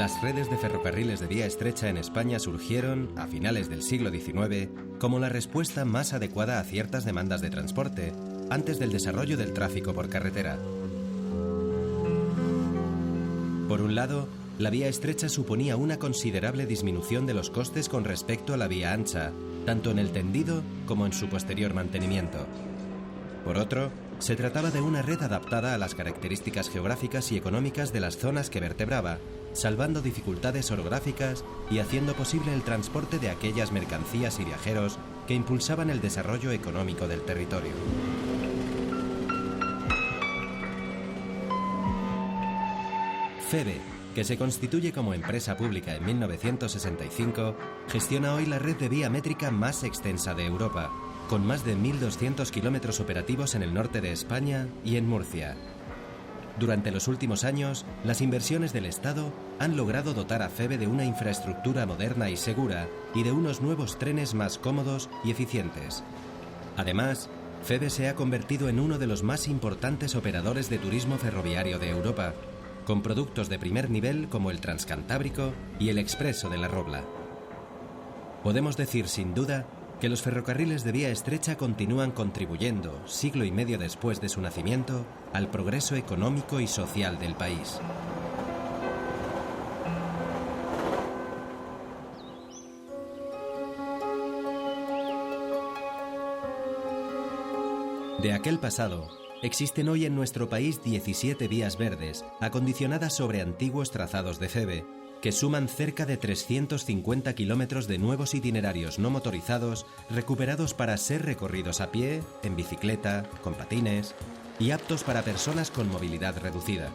Las redes de ferrocarriles de vía estrecha en España surgieron, a finales del siglo XIX, como la respuesta más adecuada a ciertas demandas de transporte, antes del desarrollo del tráfico por carretera. Por un lado, la vía estrecha suponía una considerable disminución de los costes con respecto a la vía ancha, tanto en el tendido como en su posterior mantenimiento. Por otro, se trataba de una red adaptada a las características geográficas y económicas de las zonas que vertebraba, salvando dificultades orográficas y haciendo posible el transporte de aquellas mercancías y viajeros que impulsaban el desarrollo económico del territorio. FEVE, que se constituye como empresa pública en 1965, gestiona hoy la red de vía métrica más extensa de Europa, con más de 1.200 kilómetros operativos en el norte de España y en Murcia. Durante los últimos años, las inversiones del Estado han logrado dotar a FEVE de una infraestructura moderna y segura y de unos nuevos trenes más cómodos y eficientes. Además, FEVE se ha convertido en uno de los más importantes operadores de turismo ferroviario de Europa, con productos de primer nivel como el Transcantábrico y el Expreso de la Robla. Podemos decir sin duda que los ferrocarriles de vía estrecha continúan contribuyendo, siglo y medio después de su nacimiento, al progreso económico y social del país. De aquel pasado, existen hoy en nuestro país 17 vías verdes, acondicionadas sobre antiguos trazados de FEVE, que suman cerca de 350 kilómetros de nuevos itinerarios no motorizados recuperados para ser recorridos a pie, en bicicleta, con patines y aptos para personas con movilidad reducida.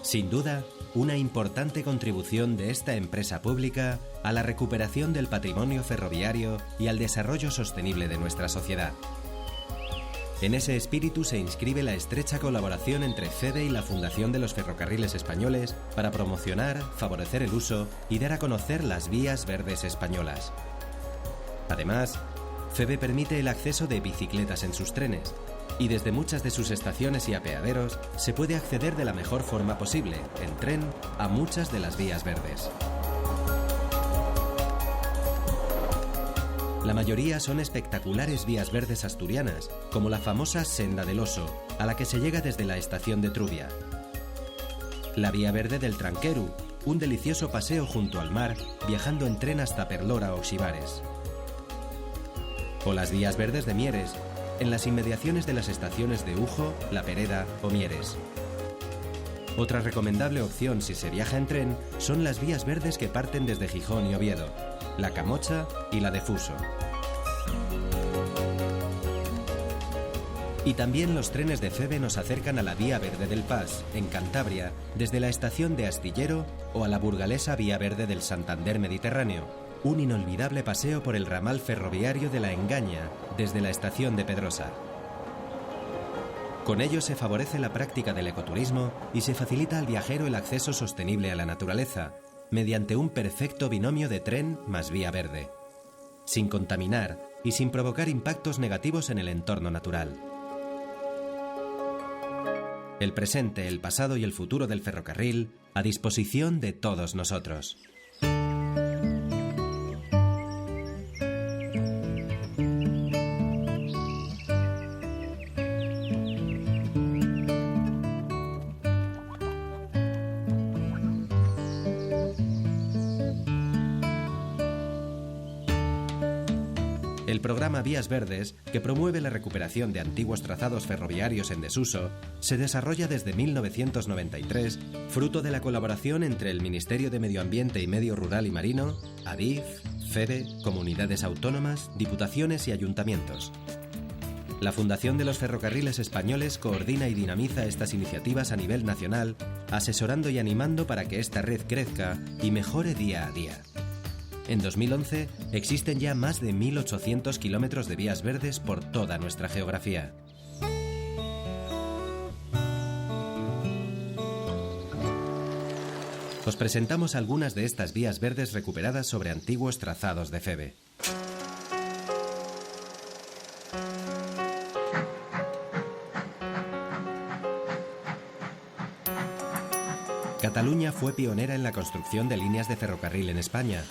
Sin duda, una importante contribución de esta empresa pública a la recuperación del patrimonio ferroviario y al desarrollo sostenible de nuestra sociedad. En ese espíritu se inscribe la estrecha colaboración entre FEVE y la Fundación de los Ferrocarriles Españoles para promocionar, favorecer el uso y dar a conocer las vías verdes españolas. Además, FEVE permite el acceso de bicicletas en sus trenes y desde muchas de sus estaciones y apeaderos se puede acceder de la mejor forma posible, en tren, a muchas de las vías verdes. La mayoría son espectaculares vías verdes asturianas, como la famosa Senda del Oso, a la que se llega desde la estación de Trubia. La vía verde del Tranqueru, un delicioso paseo junto al mar, viajando en tren hasta Perlora o Xivares. O las vías verdes de Mieres, en las inmediaciones de las estaciones de Ujo, La Pereda o Mieres. Otra recomendable opción si se viaja en tren son las vías verdes que parten desde Gijón y Oviedo, la Camocha y la de Fuso. Y también los trenes de FEVE nos acercan a la Vía Verde del Pas, en Cantabria, desde la estación de Astillero, o a la burgalesa Vía Verde del Santander Mediterráneo, un inolvidable paseo por el ramal ferroviario de la Engaña, desde la estación de Pedrosa. Con ello se favorece la práctica del ecoturismo y se facilita al viajero el acceso sostenible a la naturaleza, mediante un perfecto binomio de tren más vía verde, sin contaminar y sin provocar impactos negativos en el entorno natural. El presente, el pasado y el futuro del ferrocarril a disposición de todos nosotros. El programa Vías Verdes, que promueve la recuperación de antiguos trazados ferroviarios en desuso, se desarrolla desde 1993, fruto de la colaboración entre el Ministerio de Medio Ambiente y Medio Rural y Marino, ADIF, FEVE, comunidades autónomas, diputaciones y ayuntamientos. La Fundación de los Ferrocarriles Españoles coordina y dinamiza estas iniciativas a nivel nacional, asesorando y animando para que esta red crezca y mejore día a día. En 2011 existen ya más de 1.800 kilómetros de vías verdes por toda nuestra geografía. Os presentamos algunas de estas vías verdes recuperadas sobre antiguos trazados de FEVE. Cataluña fue pionera en la construcción de líneas de ferrocarril en España.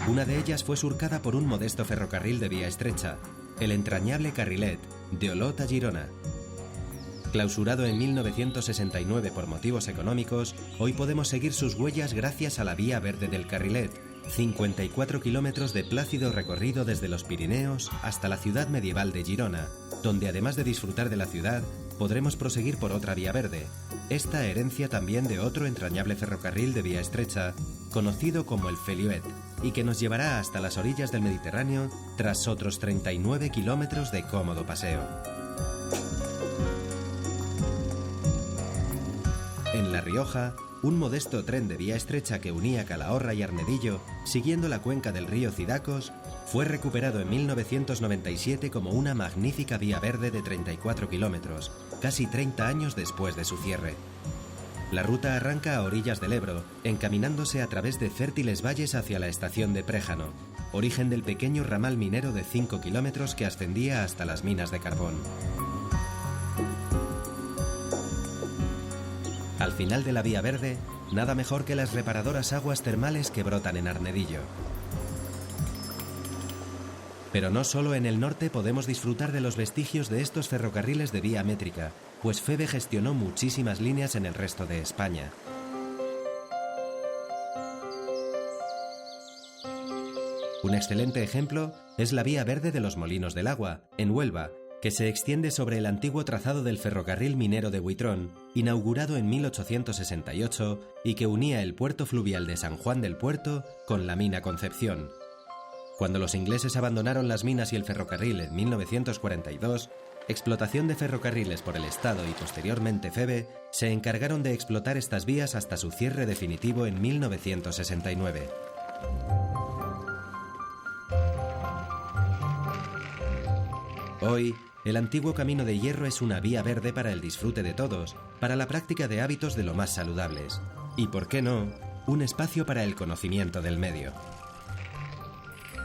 Una de ellas fue surcada por un modesto ferrocarril de vía estrecha, el entrañable Carrilet, de Olot a Girona. Clausurado en 1969 por motivos económicos, hoy podemos seguir sus huellas gracias a la Vía Verde del Carrilet, 54 kilómetros de plácido recorrido desde los Pirineos hasta la ciudad medieval de Girona, donde además de disfrutar de la ciudad, podremos proseguir por otra vía verde, esta herencia también de otro entrañable ferrocarril de vía estrecha, conocido como el Feliuet, y que nos llevará hasta las orillas del Mediterráneo tras otros 39 kilómetros de cómodo paseo. En La Rioja, un modesto tren de vía estrecha que unía Calahorra y Arnedillo, siguiendo la cuenca del río Cidacos, fue recuperado en 1997 como una magnífica vía verde de 34 kilómetros, casi 30 años después de su cierre. La ruta arranca a orillas del Ebro, encaminándose a través de fértiles valles hacia la estación de Préjano, origen del pequeño ramal minero de 5 kilómetros que ascendía hasta las minas de carbón. Al final de la vía verde, nada mejor que las reparadoras aguas termales que brotan en Arnedillo. Pero no solo en el norte podemos disfrutar de los vestigios de estos ferrocarriles de vía métrica, pues Feve gestionó muchísimas líneas en el resto de España. Un excelente ejemplo es la Vía Verde de los Molinos del Agua, en Huelva, que se extiende sobre el antiguo trazado del ferrocarril minero de Buitrón, inaugurado en 1868 y que unía el puerto fluvial de San Juan del Puerto con la mina Concepción. Cuando los ingleses abandonaron las minas y el ferrocarril en 1942, Explotación de Ferrocarriles por el Estado y posteriormente Feve se encargaron de explotar estas vías hasta su cierre definitivo en 1969. Hoy, el antiguo Camino de Hierro es una vía verde para el disfrute de todos, para la práctica de hábitos de lo más saludables. Y, ¿por qué no?, un espacio para el conocimiento del medio.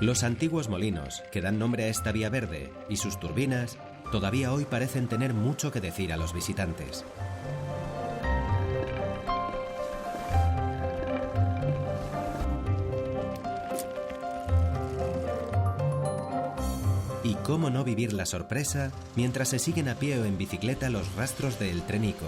Los antiguos molinos, que dan nombre a esta vía verde, y sus turbinas, todavía hoy parecen tener mucho que decir a los visitantes. Y cómo no vivir la sorpresa mientras se siguen a pie o en bicicleta los rastros de El Trenico,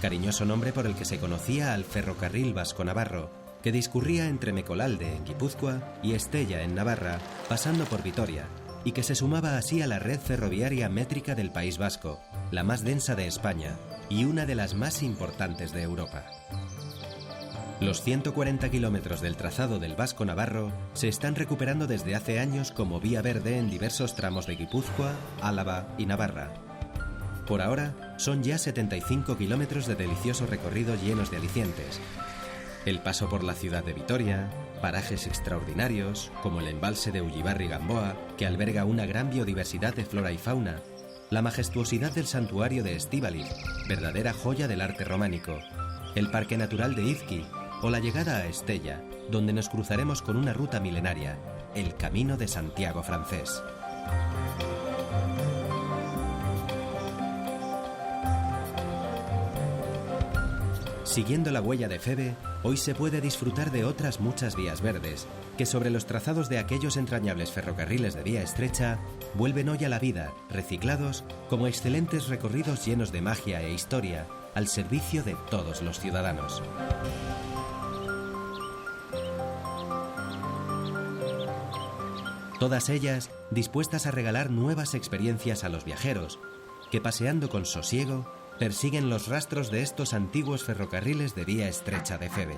cariñoso nombre por el que se conocía al ferrocarril vasco-navarro, que discurría entre Mecolalde, en Guipúzcoa, y Estella, en Navarra, pasando por Vitoria, y que se sumaba así a la red ferroviaria métrica del País Vasco, la más densa de España y una de las más importantes de Europa. Los 140 kilómetros del trazado del Vasco Navarro se están recuperando desde hace años como vía verde en diversos tramos de Guipúzcoa, Álava y Navarra. Por ahora, son ya 75 kilómetros de delicioso recorrido llenos de alicientes. El paso por la ciudad de Vitoria, parajes extraordinarios, como el embalse de Ullibarri-Gamboa, que alberga una gran biodiversidad de flora y fauna, la majestuosidad del santuario de Estíbaliz, verdadera joya del arte románico, el Parque Natural de Izqui, o la llegada a Estella, donde nos cruzaremos con una ruta milenaria, el Camino de Santiago francés. Siguiendo la huella de Feve, hoy se puede disfrutar de otras muchas vías verdes, que sobre los trazados de aquellos entrañables ferrocarriles de vía estrecha, vuelven hoy a la vida, reciclados, como excelentes recorridos llenos de magia e historia, al servicio de todos los ciudadanos. Todas ellas dispuestas a regalar nuevas experiencias a los viajeros, que paseando con sosiego, persiguen los rastros de estos antiguos ferrocarriles de vía estrecha de Feve.